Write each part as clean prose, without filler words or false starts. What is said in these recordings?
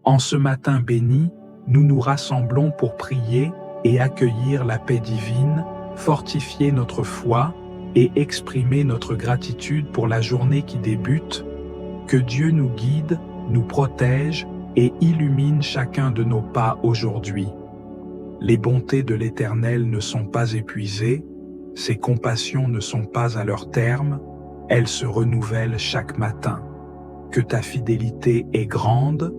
En ce matin béni, nous nous rassemblons pour prier et accueillir la paix divine, fortifier notre foi et exprimer notre gratitude pour la journée qui débute. Que Dieu nous guide, nous protège et illumine chacun de nos pas aujourd'hui. Les bontés de l'Éternel ne sont pas épuisées, ses compassions ne sont pas à leur terme, elles se renouvellent chaque matin. Que ta fidélité est grande.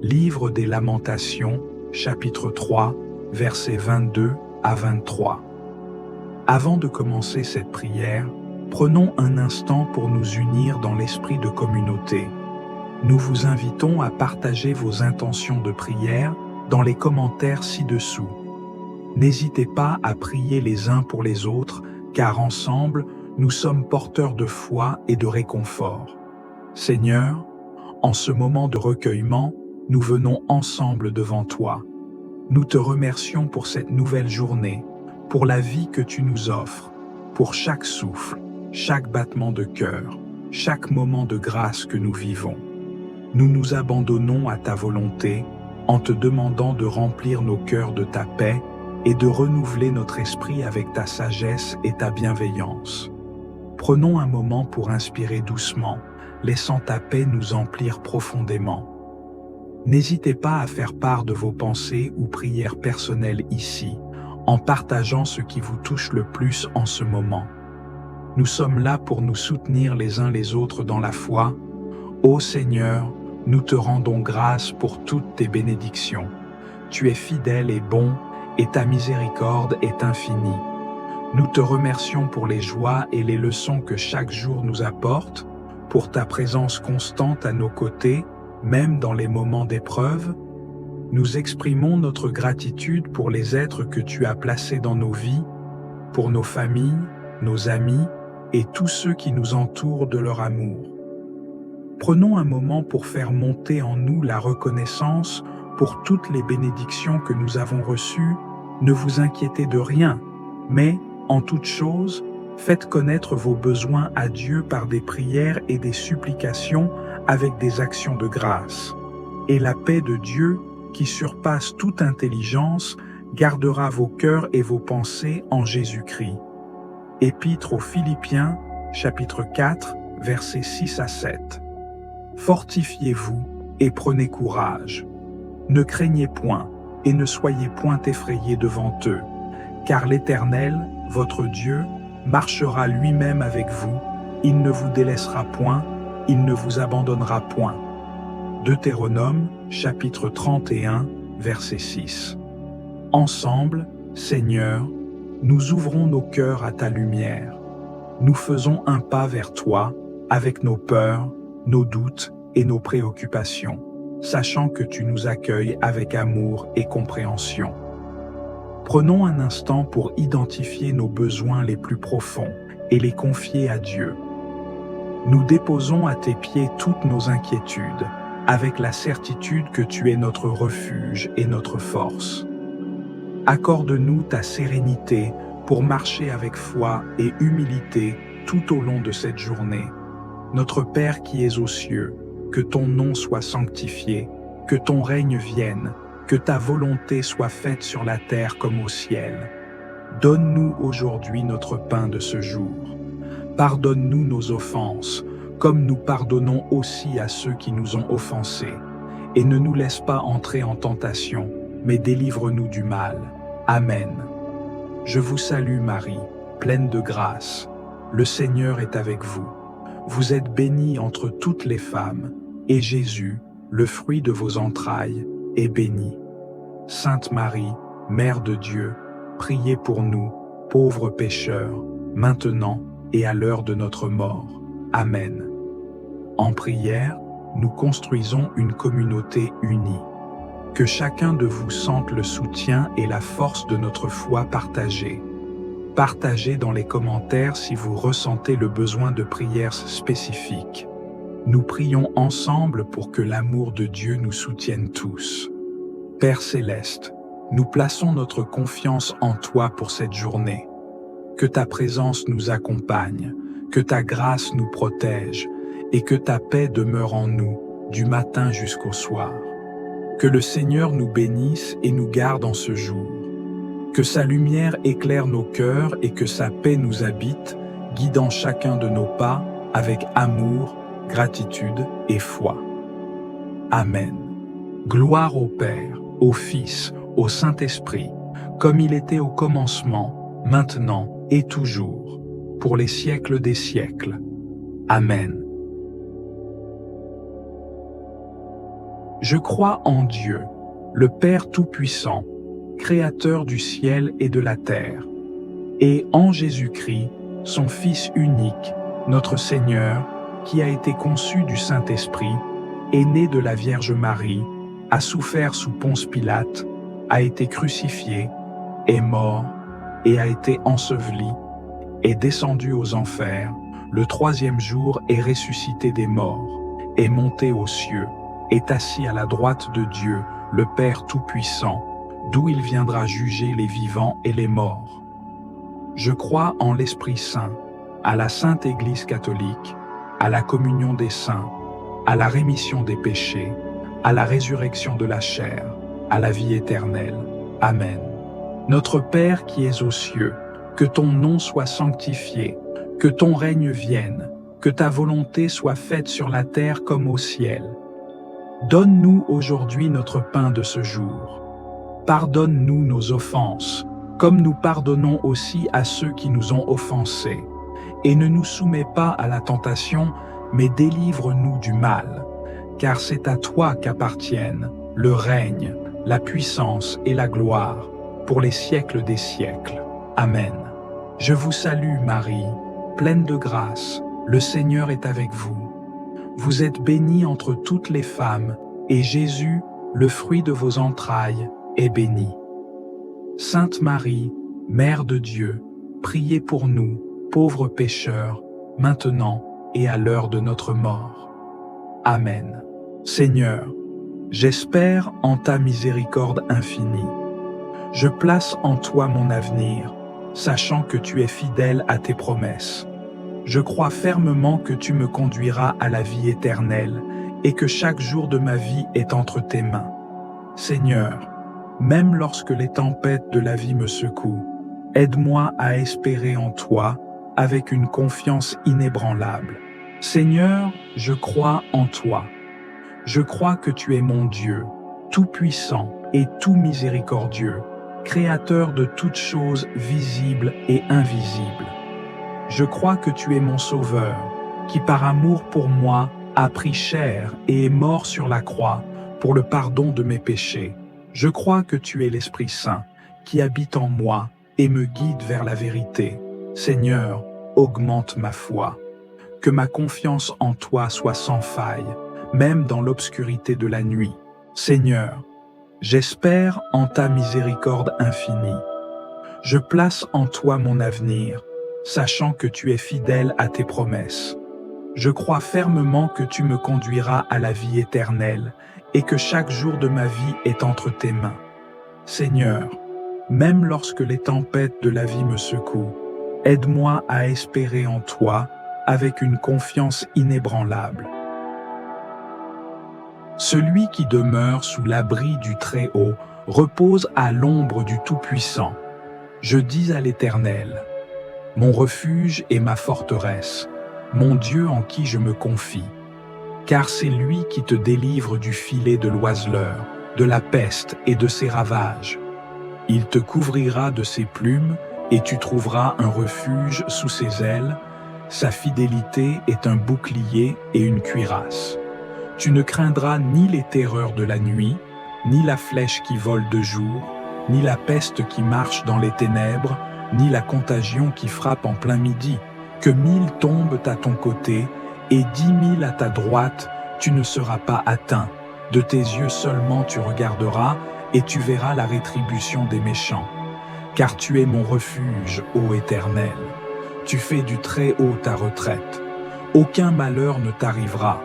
Livre des Lamentations, chapitre 3, versets 22 à 23. Avant de commencer cette prière, prenons un instant pour nous unir dans l'esprit de communauté. Nous vous invitons à partager vos intentions de prière dans les commentaires ci-dessous. N'hésitez pas à prier les uns pour les autres, car ensemble, nous sommes porteurs de foi et de réconfort. Seigneur, en ce moment de recueillement, nous venons ensemble devant toi. Nous te remercions pour cette nouvelle journée, pour la vie que tu nous offres, pour chaque souffle, chaque battement de cœur, chaque moment de grâce que nous vivons. Nous nous abandonnons à ta volonté en te demandant de remplir nos cœurs de ta paix et de renouveler notre esprit avec ta sagesse et ta bienveillance. Prenons un moment pour inspirer doucement, laissant ta paix nous emplir profondément. N'hésitez pas à faire part de vos pensées ou prières personnelles ici, en partageant ce qui vous touche le plus en ce moment. Nous sommes là pour nous soutenir les uns les autres dans la foi. Ô Seigneur, nous te rendons grâce pour toutes tes bénédictions. Tu es fidèle et bon, et ta miséricorde est infinie. Nous te remercions pour les joies et les leçons que chaque jour nous apporte, pour ta présence constante à nos côtés, même dans les moments d'épreuve. Nous exprimons notre gratitude pour les êtres que tu as placés dans nos vies, pour nos familles, nos amis et tous ceux qui nous entourent de leur amour. Prenons un moment pour faire monter en nous la reconnaissance pour toutes les bénédictions que nous avons reçues. Ne vous inquiétez de rien, mais, en toute chose, faites connaître vos besoins à Dieu par des prières et des supplications avec des actions de grâce. Et la paix de Dieu, qui surpasse toute intelligence, gardera vos cœurs et vos pensées en Jésus-Christ. Épître aux Philippiens, chapitre 4, versets 6 à 7. Fortifiez-vous et prenez courage. Ne craignez point et ne soyez point effrayés devant eux, car l'Éternel, votre Dieu, marchera lui-même avec vous, il ne vous délaissera point, il ne vous abandonnera point. Deutéronome, chapitre 31, verset 6. Ensemble, Seigneur, nous ouvrons nos cœurs à ta lumière. Nous faisons un pas vers toi avec nos peurs, nos doutes et nos préoccupations, sachant que tu nous accueilles avec amour et compréhension. Prenons un instant pour identifier nos besoins les plus profonds et les confier à Dieu. Nous déposons à tes pieds toutes nos inquiétudes, avec la certitude que tu es notre refuge et notre force. Accorde-nous ta sérénité pour marcher avec foi et humilité tout au long de cette journée. Notre Père qui es aux cieux, que ton nom soit sanctifié, que ton règne vienne, que ta volonté soit faite sur la terre comme au ciel. Donne-nous aujourd'hui notre pain de ce jour. Pardonne-nous nos offenses, comme nous pardonnons aussi à ceux qui nous ont offensés. Et ne nous laisse pas entrer en tentation, mais délivre-nous du mal. Amen. Je vous salue Marie, pleine de grâce. Le Seigneur est avec vous. Vous êtes bénie entre toutes les femmes, et Jésus, le fruit de vos entrailles, est béni. Sainte Marie, Mère de Dieu, priez pour nous, pauvres pécheurs, maintenant et à l'heure de notre mort. Amen. En prière, nous construisons une communauté unie. Que chacun de vous sente le soutien et la force de notre foi partagée. Partagez dans les commentaires si vous ressentez le besoin de prières spécifiques. Nous prions ensemble pour que l'amour de Dieu nous soutienne tous. Père Céleste, nous plaçons notre confiance en toi pour cette journée. Que ta présence nous accompagne, que ta grâce nous protège et que ta paix demeure en nous du matin jusqu'au soir. Que le Seigneur nous bénisse et nous garde en ce jour. Que sa lumière éclaire nos cœurs et que sa paix nous habite, guidant chacun de nos pas avec amour, gratitude et foi. Amen. Gloire au Père, au Fils, au Saint-Esprit, comme il était au commencement, maintenant et toujours, pour les siècles des siècles. Amen. Je crois en Dieu, le Père Tout-Puissant, Créateur du ciel et de la terre, et en Jésus-Christ, son Fils unique, notre Seigneur, qui a été conçu du Saint-Esprit, est né de la Vierge Marie, a souffert sous Ponce Pilate, a été crucifié, est mort et a été enseveli, est descendu aux enfers, le troisième jour est ressuscité des morts, est monté aux cieux, est assis à la droite de Dieu, le Père Tout-Puissant, d'où il viendra juger les vivants et les morts. Je crois en l'Esprit Saint, à la Sainte Église catholique, à la communion des saints, à la rémission des péchés, à la résurrection de la chair, à la vie éternelle. Amen. Notre Père qui es aux cieux, que ton nom soit sanctifié, que ton règne vienne, que ta volonté soit faite sur la terre comme au ciel. Donne-nous aujourd'hui notre pain de ce jour. Pardonne-nous nos offenses, comme nous pardonnons aussi à ceux qui nous ont offensés. Et ne nous soumets pas à la tentation, mais délivre-nous du mal. Car c'est à toi qu'appartiennent le règne, la puissance et la gloire, pour les siècles des siècles. Amen. Je vous salue Marie, pleine de grâce, le Seigneur est avec vous. Vous êtes bénie entre toutes les femmes, et Jésus, le fruit de vos entrailles, est béni. Sainte Marie, Mère de Dieu, priez pour nous, pauvres pécheurs, maintenant et à l'heure de notre mort. Amen. Seigneur, j'espère en ta miséricorde infinie. Je place en toi mon avenir, sachant que tu es fidèle à tes promesses. Je crois fermement que tu me conduiras à la vie éternelle et que chaque jour de ma vie est entre tes mains. Seigneur, même lorsque les tempêtes de la vie me secouent, aide-moi à espérer en toi avec une confiance inébranlable. Seigneur, je crois en toi. Je crois que tu es mon Dieu, tout-puissant et tout miséricordieux, créateur de toutes choses visibles et invisibles. Je crois que tu es mon Sauveur, qui par amour pour moi a pris chair et est mort sur la croix pour le pardon de mes péchés. Je crois que tu es l'Esprit Saint, qui habite en moi et me guide vers la vérité. Seigneur, augmente ma foi. Que ma confiance en toi soit sans faille, même dans l'obscurité de la nuit. Seigneur, j'espère en ta miséricorde infinie. Je place en toi mon avenir, sachant que tu es fidèle à tes promesses. Je crois fermement que tu me conduiras à la vie éternelle et que chaque jour de ma vie est entre tes mains. Seigneur, même lorsque les tempêtes de la vie me secouent, aide-moi à espérer en toi avec une confiance inébranlable. Celui qui demeure sous l'abri du Très-Haut repose à l'ombre du Tout-Puissant. Je dis à l'Éternel, mon refuge et ma forteresse, mon Dieu en qui je me confie. Car c'est lui qui te délivre du filet de l'oiseleur, de la peste et de ses ravages. Il te couvrira de ses plumes et tu trouveras un refuge sous ses ailes. Sa fidélité est un bouclier et une cuirasse. Tu ne craindras ni les terreurs de la nuit, ni la flèche qui vole de jour, ni la peste qui marche dans les ténèbres, ni la contagion qui frappe en plein midi. Que 1000 tombent à ton côté et 10 000 à ta droite, tu ne seras pas atteint. De tes yeux seulement tu regarderas et tu verras la rétribution des méchants. Car tu es mon refuge, ô Éternel. Tu fais du Très-Haut ta retraite. Aucun malheur ne t'arrivera,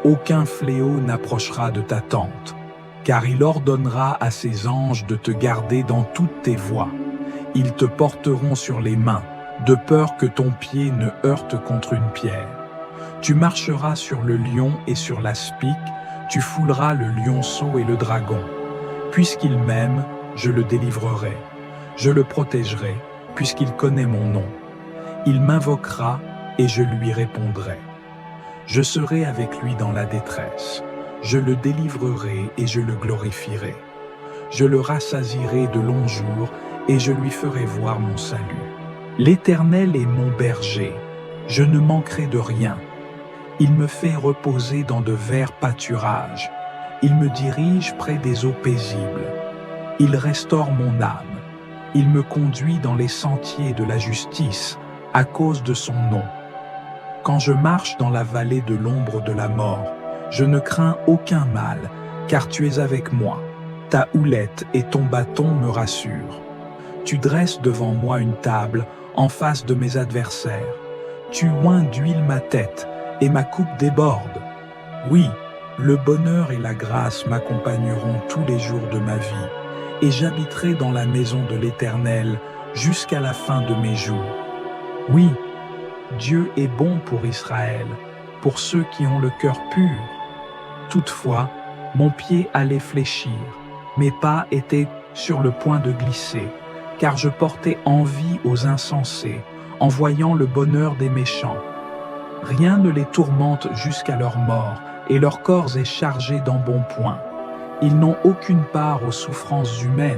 aucun fléau n'approchera de ta tente. Car il ordonnera à ses anges de te garder dans toutes tes voies. Ils te porteront sur les mains, de peur que ton pied ne heurte contre une pierre. Tu marcheras sur le lion et sur l'aspic, Tu fouleras le lionceau et le dragon. Puisqu'il m'aime, je le délivrerai. Je le protégerai, puisqu'il connaît mon nom. Il m'invoquera et je lui répondrai. Je serai avec lui dans la détresse. Je le délivrerai et je le glorifierai. Je le rassasierai de longs jours et je lui ferai voir mon salut. L'Éternel est mon berger, je ne manquerai de rien. Il me fait reposer dans de verts pâturages. Il me dirige près des eaux paisibles. Il restaure mon âme. Il me conduit dans les sentiers de la justice à cause de son nom. Quand je marche dans la vallée de l'ombre de la mort, je ne crains aucun mal, car tu es avec moi. Ta houlette et ton bâton me rassurent. Tu dresses devant moi une table en face de mes adversaires. Tu oins d'huile ma tête et ma coupe déborde. Oui, le bonheur et la grâce m'accompagneront tous les jours de ma vie, et j'habiterai dans la maison de l'Éternel jusqu'à la fin de mes jours. Oui, Dieu est bon pour Israël, pour ceux qui ont le cœur pur. Toutefois, mon pied allait fléchir, mes pas étaient sur le point de glisser, car je portais envie aux insensés, en voyant le bonheur des méchants. Rien ne les tourmente jusqu'à leur mort, et leur corps est chargé d'embonpoint. Ils n'ont aucune part aux souffrances humaines,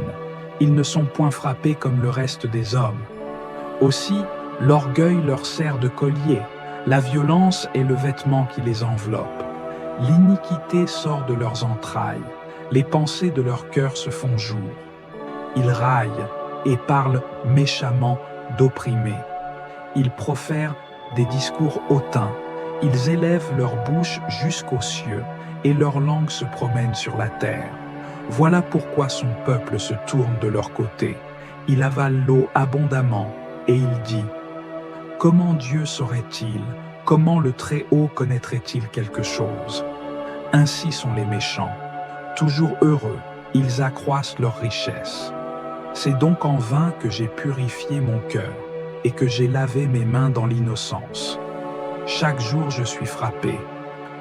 ils ne sont point frappés comme le reste des hommes. Aussi, l'orgueil leur sert de collier, la violence est le vêtement qui les enveloppe. L'iniquité sort de leurs entrailles, les pensées de leur cœur se font jour. Ils raillent et parlent méchamment d'opprimés. Ils profèrent des discours hautains, ils élèvent leur bouche jusqu'aux cieux et leur langue se promène sur la terre. Voilà pourquoi son peuple se tourne de leur côté. Il avale l'eau abondamment et il dit: comment Dieu saurait-il? Comment le Très-Haut connaîtrait-il quelque chose? Ainsi sont les méchants. Toujours heureux, ils accroissent leur richesse. C'est donc en vain que j'ai purifié mon cœur et que j'ai lavé mes mains dans l'innocence. Chaque jour je suis frappé.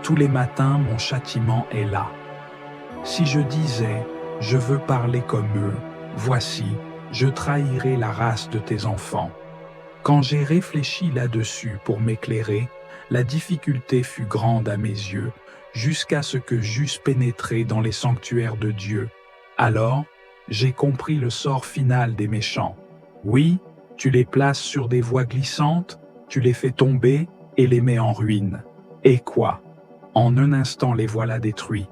Tous les matins mon châtiment est là. Si je disais, je veux parler comme eux, voici, je trahirais la race de tes enfants. Quand j'ai réfléchi là-dessus pour m'éclairer, la difficulté fut grande à mes yeux, jusqu'à ce que j'eusse pénétré dans les sanctuaires de Dieu. Alors, j'ai compris le sort final des méchants. Oui, tu les places sur des voies glissantes, tu les fais tomber et les mets en ruine. Et quoi? En un instant les voilà détruits.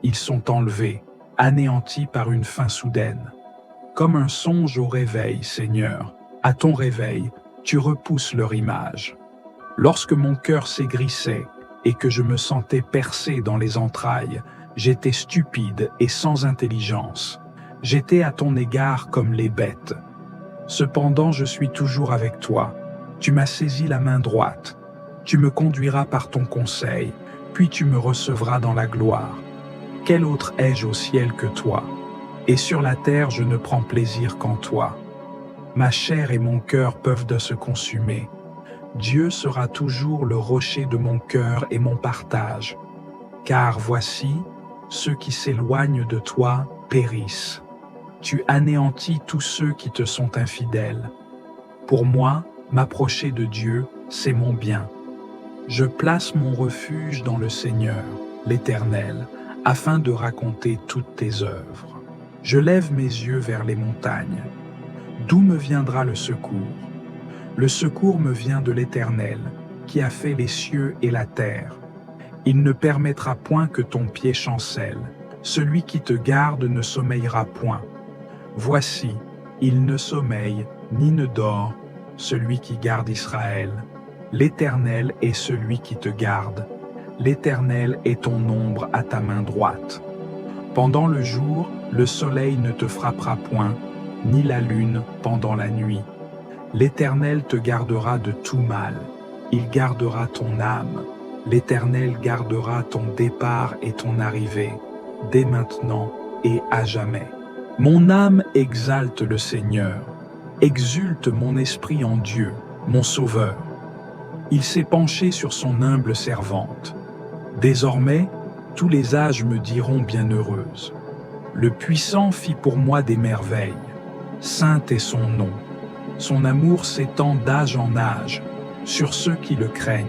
Ils sont enlevés, anéantis par une fin soudaine. Comme un songe au réveil, Seigneur, à ton réveil, tu repousses leur image. Lorsque mon cœur s'aigrissait et que je me sentais percé dans les entrailles, j'étais stupide et sans intelligence. J'étais à ton égard comme les bêtes. Cependant, je suis toujours avec toi. Tu m'as saisi la main droite. Tu me conduiras par ton conseil, puis tu me recevras dans la gloire. Quel autre ai-je au ciel que toi? Et sur la terre, je ne prends plaisir qu'en toi. Ma chair et mon cœur peuvent de se consumer. Dieu sera toujours le rocher de mon cœur et mon partage. Car voici, ceux qui s'éloignent de toi périssent. Tu anéantis tous ceux qui te sont infidèles. Pour moi, m'approcher de Dieu, c'est mon bien. Je place mon refuge dans le Seigneur, l'Éternel, afin de raconter toutes tes œuvres. Je lève mes yeux vers les montagnes. D'où me viendra le secours? Le secours me vient de l'Éternel, qui a fait les cieux et la terre. Il ne permettra point que ton pied chancelle. Celui qui te garde ne sommeillera point. Voici, il ne sommeille ni ne dort, celui qui garde Israël. L'Éternel est celui qui te garde. L'Éternel est ton ombre à ta main droite. Pendant le jour, le soleil ne te frappera point, ni la lune pendant la nuit. L'Éternel te gardera de tout mal. Il gardera ton âme. L'Éternel gardera ton départ et ton arrivée, dès maintenant et à jamais. Mon âme exalte le Seigneur. Exulte mon esprit en Dieu, mon Sauveur. Il s'est penché sur son humble servante. Désormais, Tous les âges me diront bienheureuse. Le puissant fit pour moi des merveilles. Saint est son nom. Son amour s'étend d'âge en âge sur ceux qui le craignent.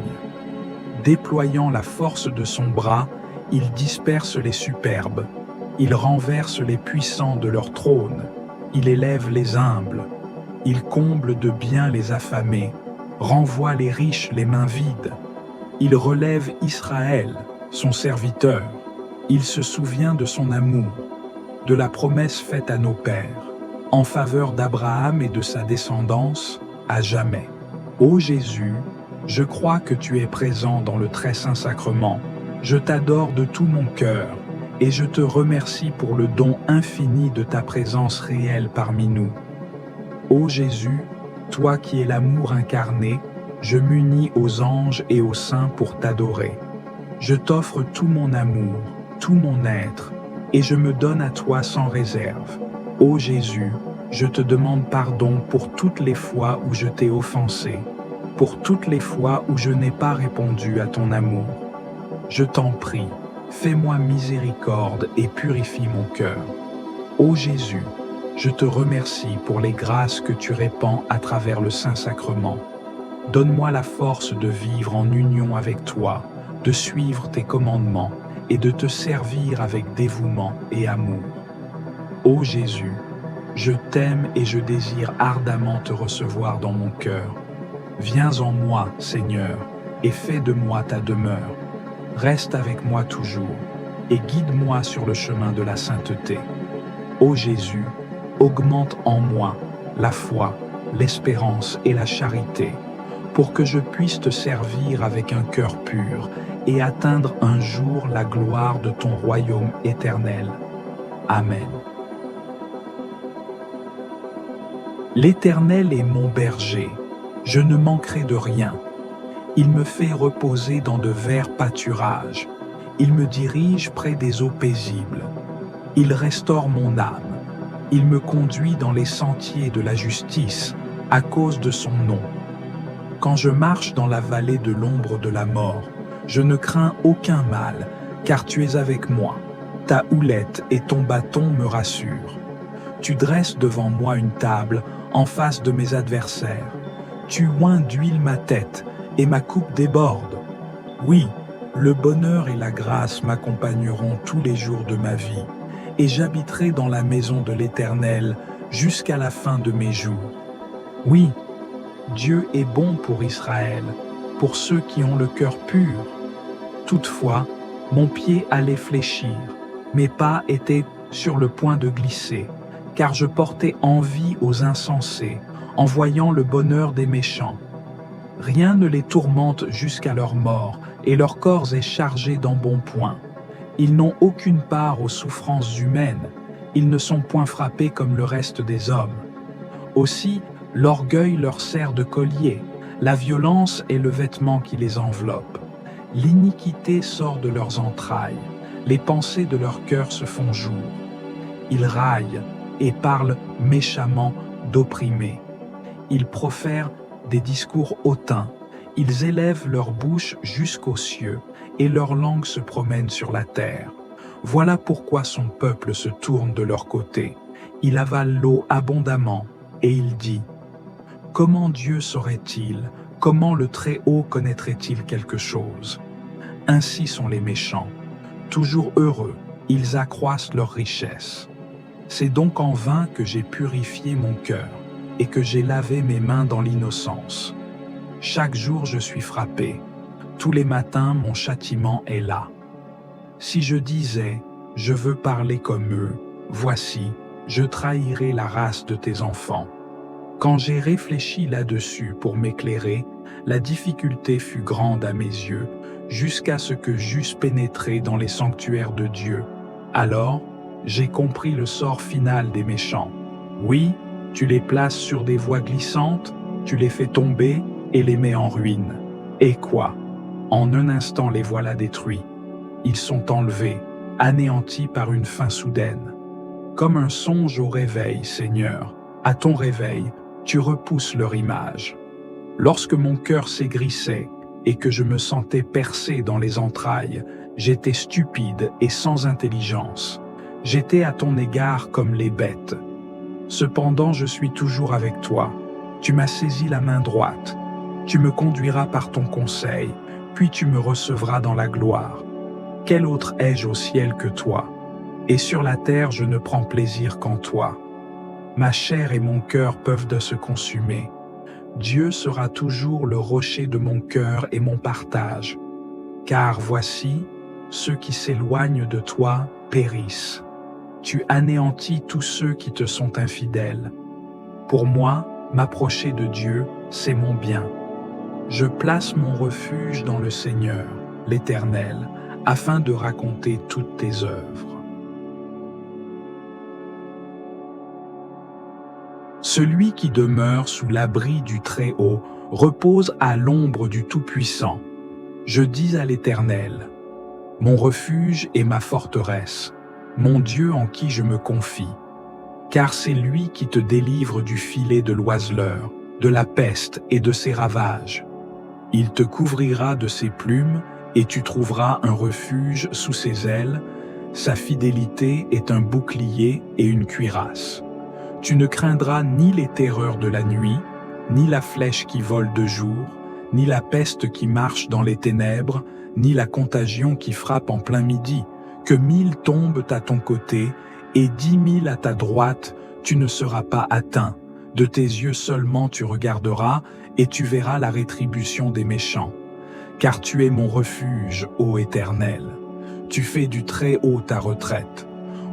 Déployant la force de son bras, il disperse les superbes. Il renverse les puissants de leur trône. Il élève les humbles. Il comble de bien les affamés, renvoie les riches les mains vides. Il relève Israël, son serviteur. Il se souvient de son amour, de la promesse faite à nos pères, en faveur d'Abraham et de sa descendance, à jamais. Ô Jésus, je crois que tu es présent dans le très saint sacrement. Je t'adore de tout mon cœur et je te remercie pour le don infini de ta présence réelle parmi nous. Ô Jésus, toi qui es l'amour incarné, je m'unis aux anges et aux saints pour t'adorer. Je t'offre tout mon amour, tout mon être, et je me donne à toi sans réserve. Ô Jésus, je te demande pardon pour toutes les fois où je t'ai offensé, pour toutes les fois où je n'ai pas répondu à ton amour. Je t'en prie, fais-moi miséricorde et purifie mon cœur. Ô Jésus, je te remercie pour les grâces que tu répands à travers le Saint-Sacrement. Donne-moi la force de vivre en union avec toi, de suivre tes commandements et de te servir avec dévouement et amour. Ô Jésus, je t'aime et je désire ardemment te recevoir dans mon cœur. Viens en moi, Seigneur, et fais de moi ta demeure. Reste avec moi toujours et guide-moi sur le chemin de la sainteté. Ô Jésus, augmente en moi la foi, l'espérance et la charité, pour que je puisse te servir avec un cœur pur et atteindre un jour la gloire de ton royaume éternel. Amen. L'Éternel est mon berger, je ne manquerai de rien. Il me fait reposer dans de verts pâturages. Il me dirige près des eaux paisibles. Il restaure mon âme. Il me conduit dans les sentiers de la justice à cause de son nom. Quand je marche dans la vallée de l'ombre de la mort, je ne crains aucun mal, car tu es avec moi. Ta houlette et ton bâton me rassurent. Tu dresses devant moi une table en face de mes adversaires. Tu oins d'huile ma tête et ma coupe déborde. Oui, le bonheur et la grâce m'accompagneront tous les jours de ma vie, et j'habiterai dans la maison de l'Éternel jusqu'à la fin de mes jours. Oui, Dieu est bon pour Israël, pour ceux qui ont le cœur pur. Toutefois, mon pied allait fléchir, mes pas étaient sur le point de glisser, car je portais envie aux insensés, en voyant le bonheur des méchants. Rien ne les tourmente jusqu'à leur mort, et leur corps est chargé d'embonpoint. Ils n'ont aucune part aux souffrances humaines, ils ne sont point frappés comme le reste des hommes. Aussi, l'orgueil leur sert de collier, la violence est le vêtement qui les enveloppe. L'iniquité sort de leurs entrailles, les pensées de leur cœur se font jour. Ils raillent et parlent méchamment d'opprimés. Ils profèrent des discours hautains, ils élèvent leur bouche jusqu'aux cieux, et leur langue se promène sur la terre. Voilà pourquoi son peuple se tourne de leur côté. Il avale l'eau abondamment, et il dit : comment Dieu saurait-il, comment le Très-Haut connaîtrait-il quelque chose? Ainsi sont les méchants. Toujours heureux, ils accroissent leur richesse. C'est donc en vain que j'ai purifié mon cœur, et que j'ai lavé mes mains dans l'innocence. Chaque jour je suis frappé. Tous les matins mon châtiment est là. Si je disais, je veux parler comme eux, voici, je trahirais la race de tes enfants. Quand j'ai réfléchi là-dessus pour m'éclairer, la difficulté fut grande à mes yeux, jusqu'à ce que j'eusse pénétré dans les sanctuaires de Dieu. Alors, j'ai compris le sort final des méchants. Oui, tu les places sur des voies glissantes, tu les fais tomber et les mets en ruine. Et quoi? En un instant les voilà détruits. Ils sont enlevés, anéantis par une fin soudaine. Comme un songe au réveil, Seigneur, à ton réveil, tu repousses leur image. Lorsque mon cœur s'aigrissait et que je me sentais percé dans les entrailles, J'étais stupide et sans intelligence. J'étais à ton égard comme les bêtes. Cependant, je suis toujours avec toi. Tu m'as saisi la main droite. Tu me conduiras par ton conseil, puis tu me recevras dans la gloire. Quel autre ai-je au ciel que toi? Et sur la terre, je ne prends plaisir qu'en toi. Ma chair et mon cœur peuvent de se consumer. Dieu sera toujours le rocher de mon cœur et mon partage. Car voici, ceux qui s'éloignent de toi périssent. Tu anéantis tous ceux qui te sont infidèles. Pour moi, m'approcher de Dieu, c'est mon bien. Je place mon refuge dans le Seigneur, l'Éternel, afin de raconter toutes tes œuvres. Celui qui demeure sous l'abri du Très-Haut repose à l'ombre du Tout-Puissant. Je dis à l'Éternel, mon refuge et ma forteresse, mon Dieu en qui je me confie. Car c'est lui qui te délivre du filet de l'oiseleur, de la peste et de ses ravages. Il te couvrira de ses plumes et tu trouveras un refuge sous ses ailes. Sa fidélité est un bouclier et une cuirasse. Tu ne craindras ni les terreurs de la nuit, ni la flèche qui vole de jour, ni la peste qui marche dans les ténèbres, ni la contagion qui frappe en plein midi. Que 1000 tombent à ton côté et 10 000 à ta droite, tu ne seras pas atteint. De tes yeux seulement tu regarderas et tu verras la rétribution des méchants. Car tu es mon refuge, ô Éternel. Tu fais du Très-Haut ta retraite.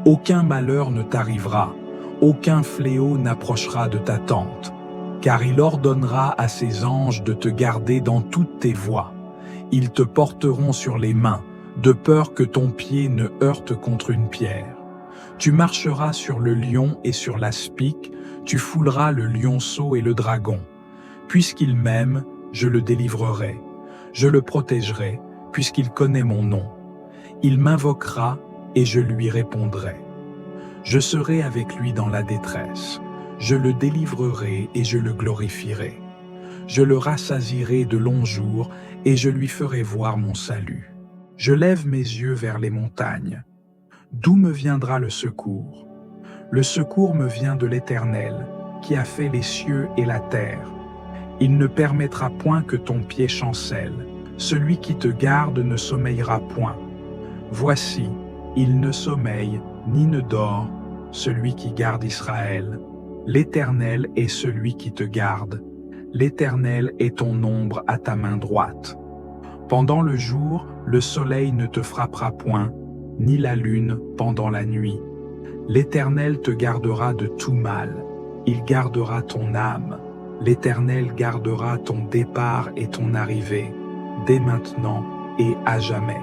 Aucun malheur ne t'arrivera, aucun fléau n'approchera de ta tente. Car il ordonnera à ses anges de te garder dans toutes tes voies. Ils te porteront sur les mains, de peur que ton pied ne heurte contre une pierre. Tu marcheras sur le lion et sur l'aspic, tu fouleras le lionceau et le dragon. Puisqu'il m'aime, je le délivrerai. Je le protégerai, puisqu'il connaît mon nom. Il m'invoquera et je lui répondrai. Je serai avec lui dans la détresse. Je le délivrerai et je le glorifierai. Je le rassasierai de longs jours et je lui ferai voir mon salut. Je lève mes yeux vers les montagnes. D'où me viendra le secours? Le secours me vient de l'Éternel, qui a fait les cieux et la terre. Il ne permettra point que ton pied chancelle. Celui qui te garde ne sommeillera point. Voici, il ne sommeille ni ne dort, celui qui garde Israël. L'Éternel est celui qui te garde. L'Éternel est ton ombre à ta main droite. Pendant le jour, le soleil ne te frappera point, ni la lune pendant la nuit. L'Éternel te gardera de tout mal. Il gardera ton âme. L'Éternel gardera ton départ et ton arrivée, dès maintenant et à jamais.